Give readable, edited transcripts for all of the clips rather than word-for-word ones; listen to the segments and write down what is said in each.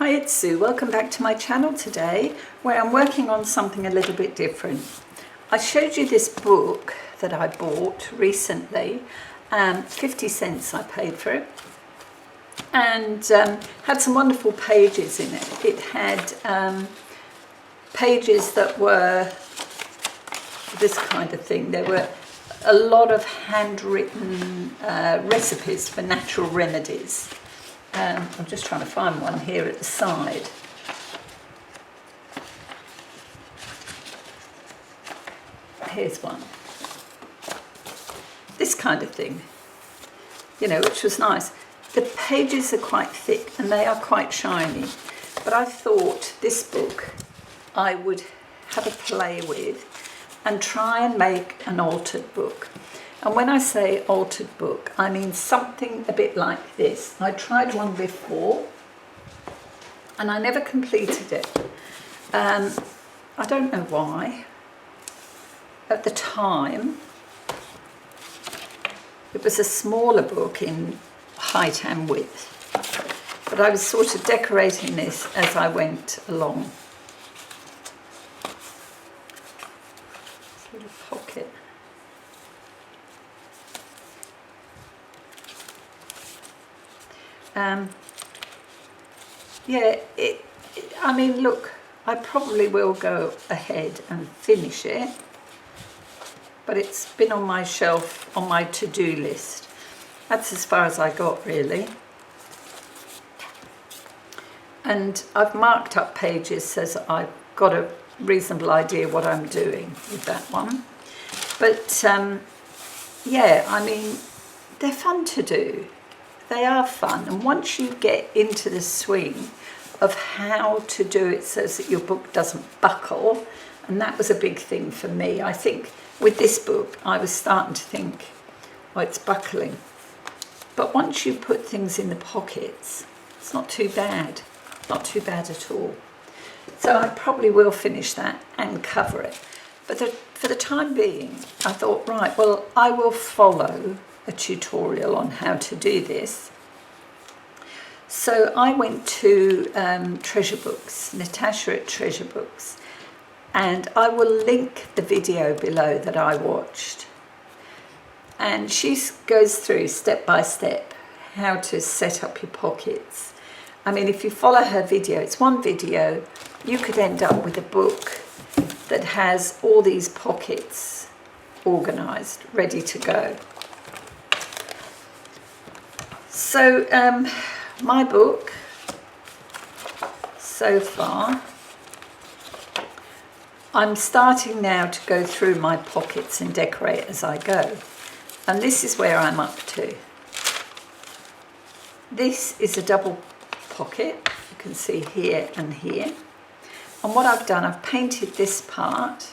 Hi, it's Sue. Welcome back to my channel today, where I'm working on something a little bit different. I showed you this book that I bought recently, 50 cents I paid for it, and had some wonderful pages in it. It had pages that were this kind of thing. There were a lot of handwritten recipes for natural remedies. I'm just trying to find one here at the side. Here's one. This kind of thing, you know, which was nice. The pages are quite thick and they are quite shiny, but I thought this book I would have a play with and try and make an altered book. And when I say altered book, I mean something a bit like this. I tried one before and I never completed it. I don't know why. At the time, it was a smaller book in height and width, but I was sort of decorating this as I went along. Little pocket. I mean, look, I probably will go ahead and finish it, but it's been on my shelf, on my to-do list. That's as far as I got, really. And I've marked up pages so that I've got a reasonable idea what I'm doing with that one. But, yeah, I mean, they're fun to do. They are fun, and once you get into the swing of how to do it so that your book doesn't buckle, and that was a big thing for me. I think with this book I was starting to think, oh, it's buckling. But once you put things in the pockets, it's not too bad, not too bad at all. So I probably will finish that and cover it. But for the time being, I thought, right, well, I will follow a tutorial on how to do this. So I went to Treasure Books, Natasha at Treasure Books, and I will link the video below that I watched. And she goes through step by step how to set up your pockets. I mean, if you follow her video, it's one video, you could end up with a book that has all these pockets organised, ready to go. So my book so far, I'm starting now to go through my pockets and decorate as I go. And this is where I'm up to. This is a double pocket, you can see here and here. And what I've done, I've painted this part,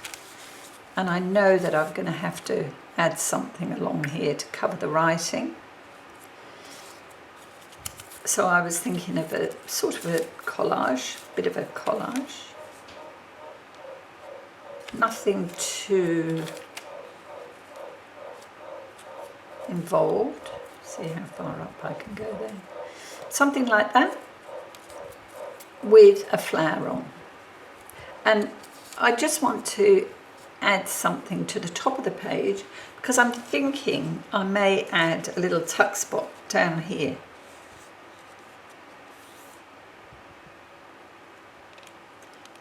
and I know that I'm going to have to add something along here to cover the writing. So I was thinking of a sort of a collage, bit of a collage. Nothing too involved. See how far up I can go there. Something like that with a flower on. And I just want to add something to the top of the page because I'm thinking I may add a little tuck spot down here.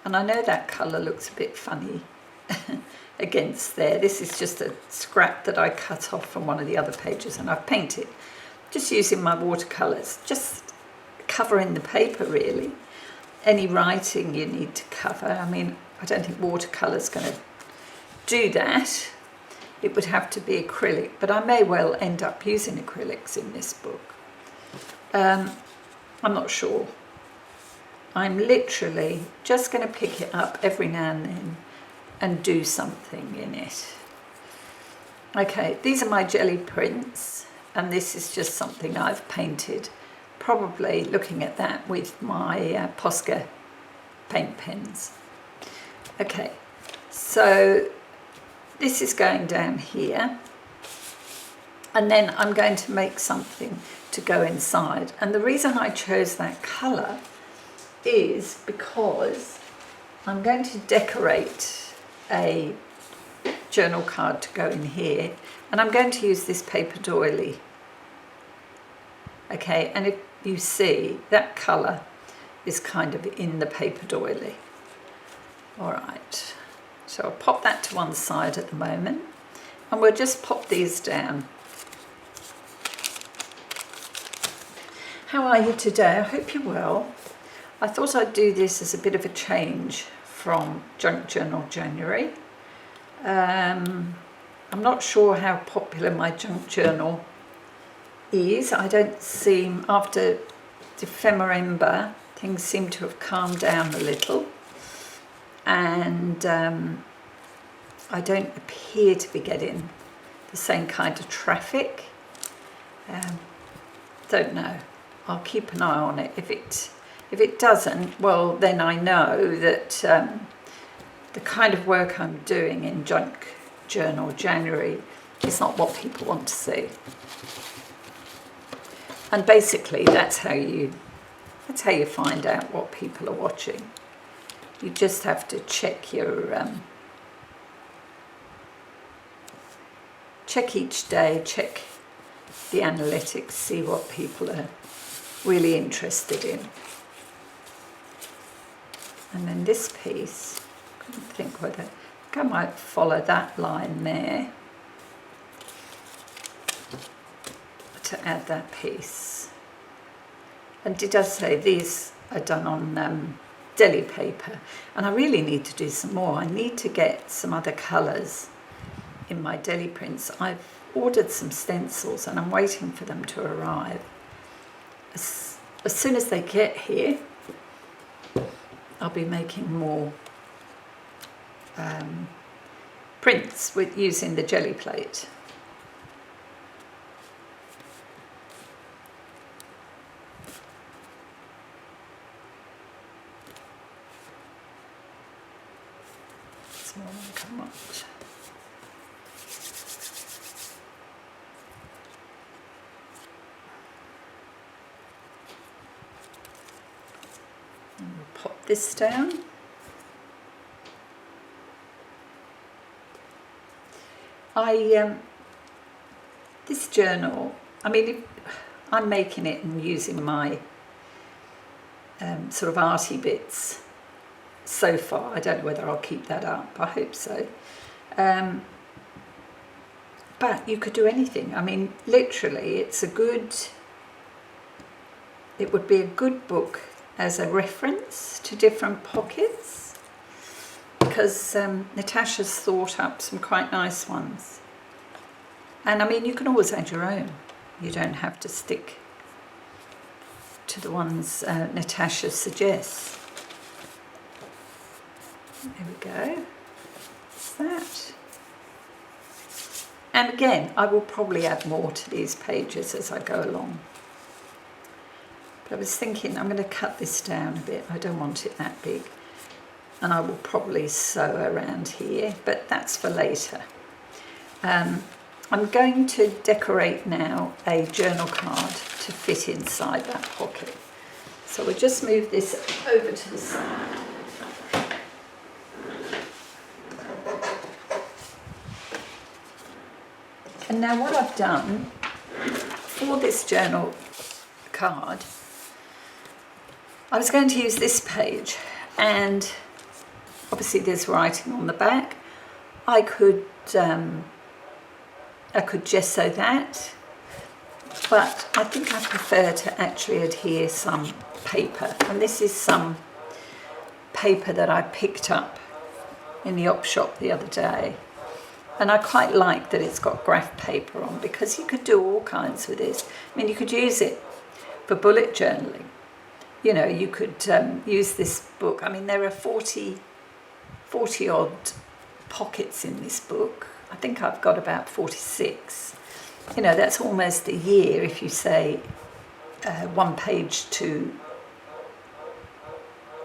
And I know that colour looks a bit funny against there. This is just a scrap that I cut off from one of the other pages and I've painted. Just using my watercolours, just covering the paper really. Any writing you need to cover. I mean, I don't think watercolour's going to do that. It would have to be acrylic, but I may well end up using acrylics in this book. I'm not sure. I'm literally just going to pick it up every now and then and do something in it. Okay, these are my jelly prints, and this is just something I've painted, probably looking at that with my Posca paint pens. Okay, so this is going down here, and then I'm going to make something to go inside. And the reason I chose that colour is because I'm going to decorate a journal card to go in here, and I'm going to use this paper doily. Okay, and if you see, that colour is kind of in the paper doily. All right, so I'll pop that to one side at the moment, and we'll just pop these down. How are you today? I hope you're well. I thought I'd do this as a bit of a change from Junk Journal January. I'm not sure how popular my junk journal is. I don't seem, after ephemera, things seem to have calmed down a little, and I don't appear to be getting the same kind of traffic. Don't know. I'll keep an eye on it. If it doesn't, well, then I know that the kind of work I'm doing in Junk Journal January is not what people want to see. And basically, that's how you find out what people are watching. You just have to check your check each day, check the analytics, see what people are really interested in. And then this piece, I couldn't think whether, I think I might follow that line there to add that piece. And it does say these are done on deli paper, and I really need to do some more. I need to get some other colours in my deli prints. I've ordered some stencils and I'm waiting for them to arrive. As soon as they get here, I'll be making more prints with using the jelly plate. It's more like a mock. And we'll pop this down. This journal, I mean, I'm making it and using my sort of arty bits so far. I don't know whether I'll keep that up. I hope so. But you could do anything. I mean, literally, it would be a good book as a reference to different pockets, because Natasha's thought up some quite nice ones. And I mean, you can always add your own. You don't have to stick to the ones Natasha suggests. There we go. That's that. And again, I will probably add more to these pages as I go along. But I was thinking I'm going to cut this down a bit. I don't want it that big. And I will probably sew around here, but that's for later. I'm going to decorate now a journal card to fit inside that pocket. So we'll just move this over to the side. And now what I've done for this journal card, I was going to use this page, and obviously there's writing on the back. I could gesso that, but I think I prefer to actually adhere some paper, and this is some paper that I picked up in the op shop the other day, and I quite like that it's got graph paper on, because you could do all kinds with this. I mean, you could use it for bullet journaling. You know, you could use this book. I mean, there are 40 odd pockets in this book. I think I've got about 46. You know, that's almost a year if you say one page to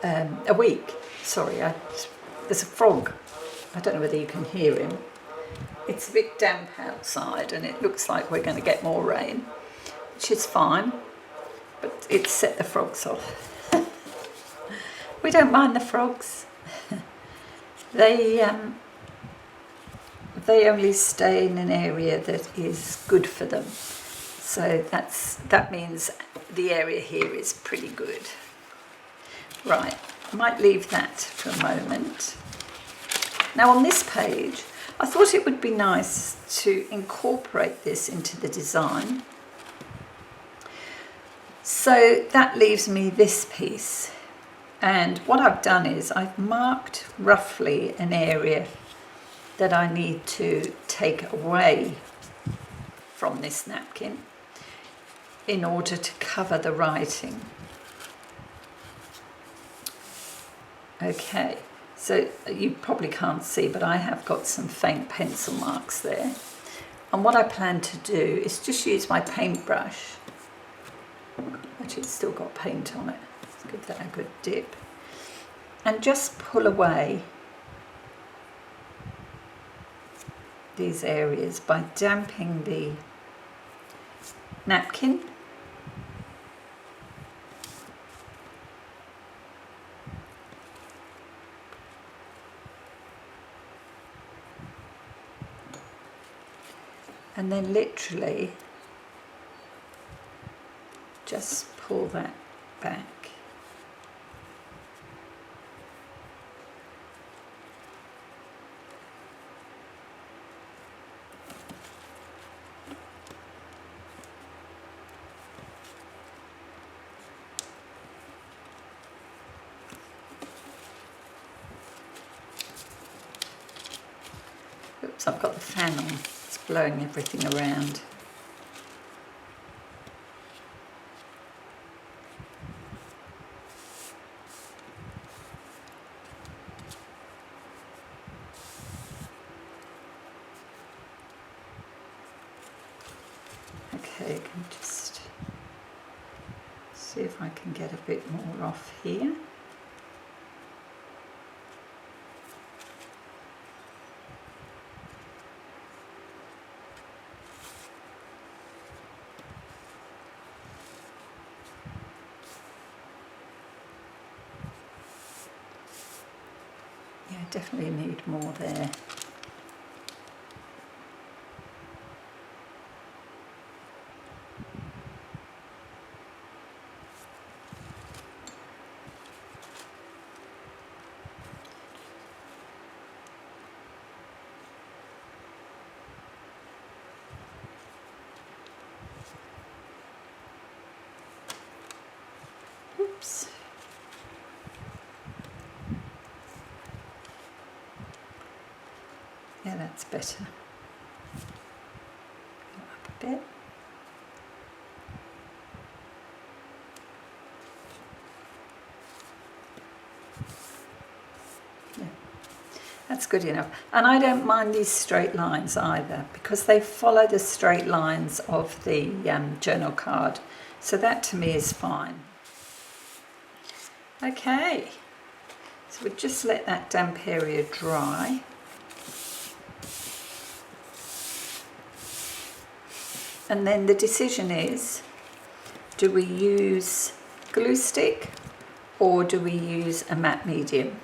a week. Sorry, there's a frog. I don't know whether you can hear him. It's a bit damp outside and it looks like we're going to get more rain, which is fine, but it's set the frogs off. We don't mind the frogs. They only stay in an area that is good for them. So that means the area here is pretty good. Right, I might leave that for a moment. Now on this page, I thought it would be nice to incorporate this into the design. So that leaves me this piece. And what I've done is I've marked roughly an area that I need to take away from this napkin in order to cover the writing. Okay, so you probably can't see, but I have got some faint pencil marks there. And what I plan to do is just use my paintbrush. Actually, it's still got paint on it. Let's give that a good dip. And just pull away these areas by damping the napkin. And then literally just pull that back. Oops, I've got the fan on. It's blowing everything around. Okay, I can just see if I can get a bit more off here. Yeah, definitely need more there. Oops. Yeah, that's better. Go up a bit. Yeah, that's good enough. And I don't mind these straight lines either, because they follow the straight lines of the journal card. So that to me is fine. Okay, so we'll just let that damp area dry. And then the decision is, do we use glue stick or do we use a matte medium?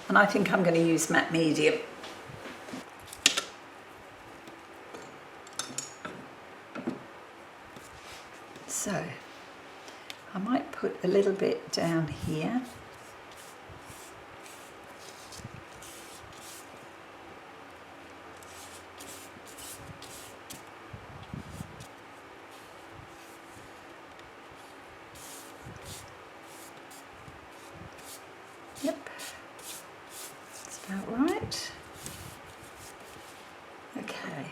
And I think I'm going to use matte medium. So I might put a little bit down here. Yep, that's about right. Okay.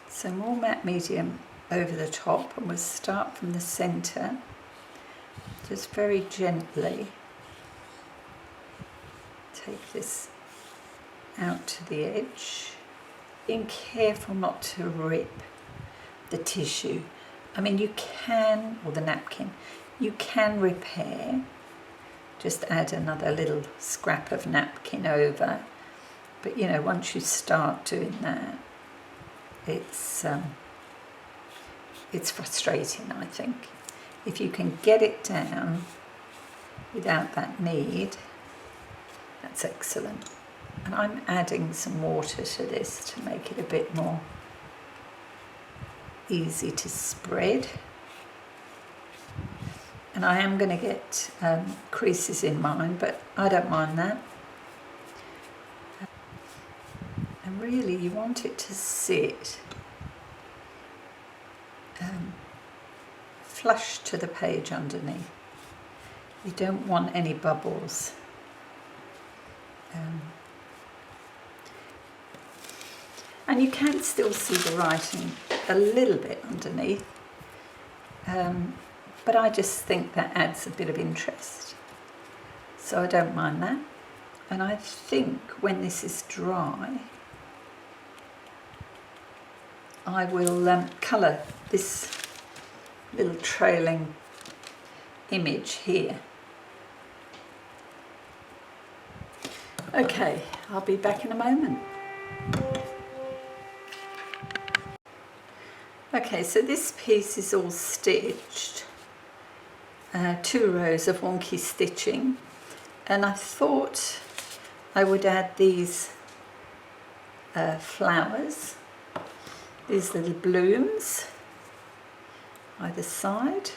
So more matte medium over the top, and we'll start from the centre, just very gently take this out to the edge, being careful not to rip the tissue. I mean, you can, or the napkin, you can repair, just add another little scrap of napkin over, but you know, once you start doing that, it's frustrating, I think. If you can get it down without that knead, that's excellent. And I'm adding some water to this to make it a bit more easy to spread. And I am going to get creases in mine, but I don't mind that. And really you want it to sit flush to the page underneath. You don't want any bubbles. And you can still see the writing a little bit underneath, but I just think that adds a bit of interest, so I don't mind that. And I think when this is dry, I will colour this little trailing image here. Okay, I'll be back in a moment. Okay, so this piece is all stitched, 2 rows of wonky stitching, and I thought I would add these flowers, these little blooms either side.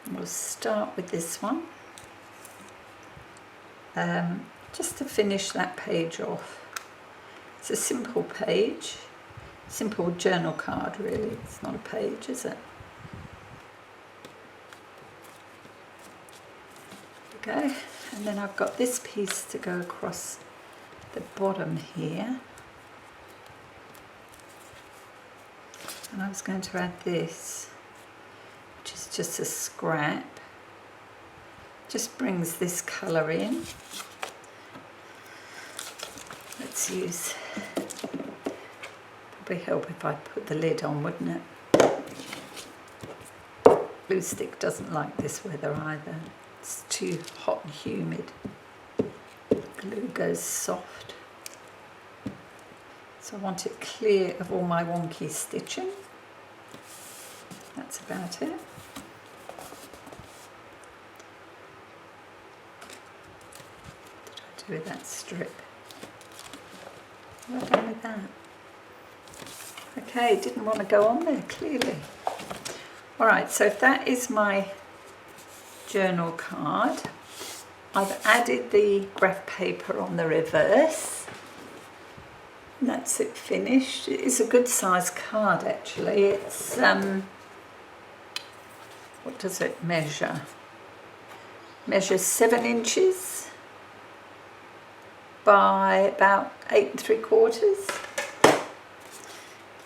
And we'll start with this one, just to finish that page off. It's a simple page. Simple journal card, really. It's not a page, is it? There we go. And then I've got this piece to go across the bottom here. And I was going to add this, which is just a scrap. Just brings this colour in. Let's use... Probably help if I put the lid on, wouldn't it? Glue stick doesn't like this weather either. It's too hot and humid. Glue goes soft. So I want it clear of all my wonky stitching. That's about it. What did I do with that strip? What have I done with that? Okay, didn't want to go on there, clearly. Alright, so that is my journal card. I've added the graph paper on the reverse. And that's it finished. It is a good size card, actually. It's, what does it measure? Measures 7 inches by about 8 3/4.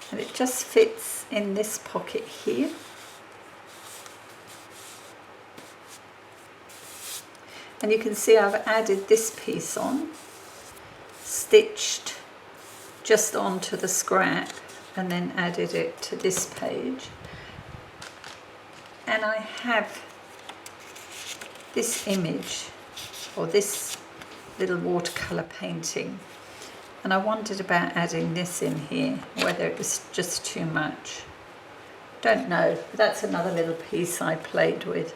And it just fits in this pocket here. And you can see I've added this piece on, stitched just onto the scrap, and then added it to this page. And I have this image, or this little watercolour painting. And I wondered about adding this in here, whether it was just too much. Don't know, but that's another little piece I played with.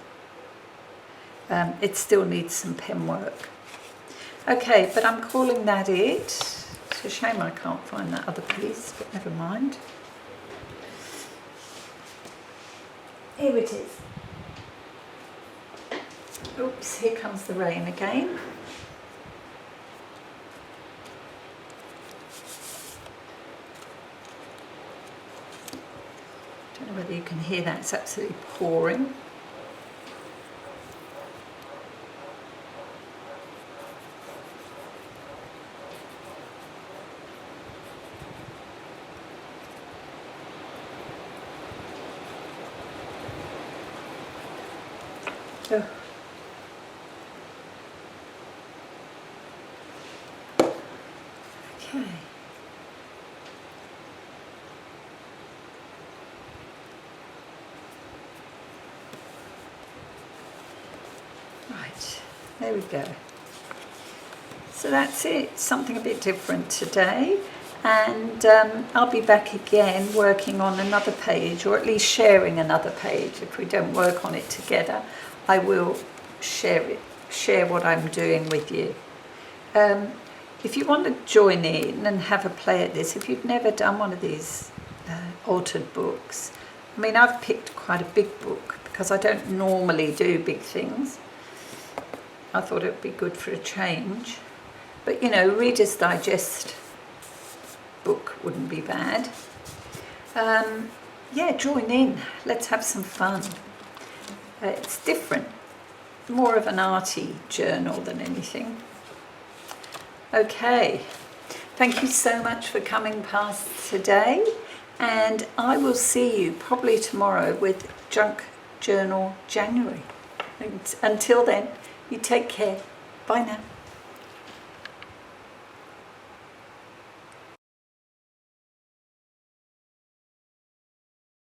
It still needs some pen work. Okay, but I'm calling that it. It's a shame I can't find that other piece, but never mind. Here it is. Oops, here comes the rain again. I don't know whether you can hear that, it's absolutely pouring. Oh. Okay. Right, there we go. So that's it, something a bit different today. and I'll be back again working on another page, or at least sharing another page. If we don't work on it together, I will share what I'm doing with you. If you want to join in and have a play at this, if you've never done one of these altered books, I mean, I've picked quite a big book because I don't normally do big things. I thought it would be good for a change. But, you know, Reader's Digest book wouldn't be bad. Yeah, join in. Let's have some fun. It's different. More of an arty journal than anything. Okay. Thank you so much for coming past today. And I will see you probably tomorrow with Junk Journal January. Until then, you take care. Bye now.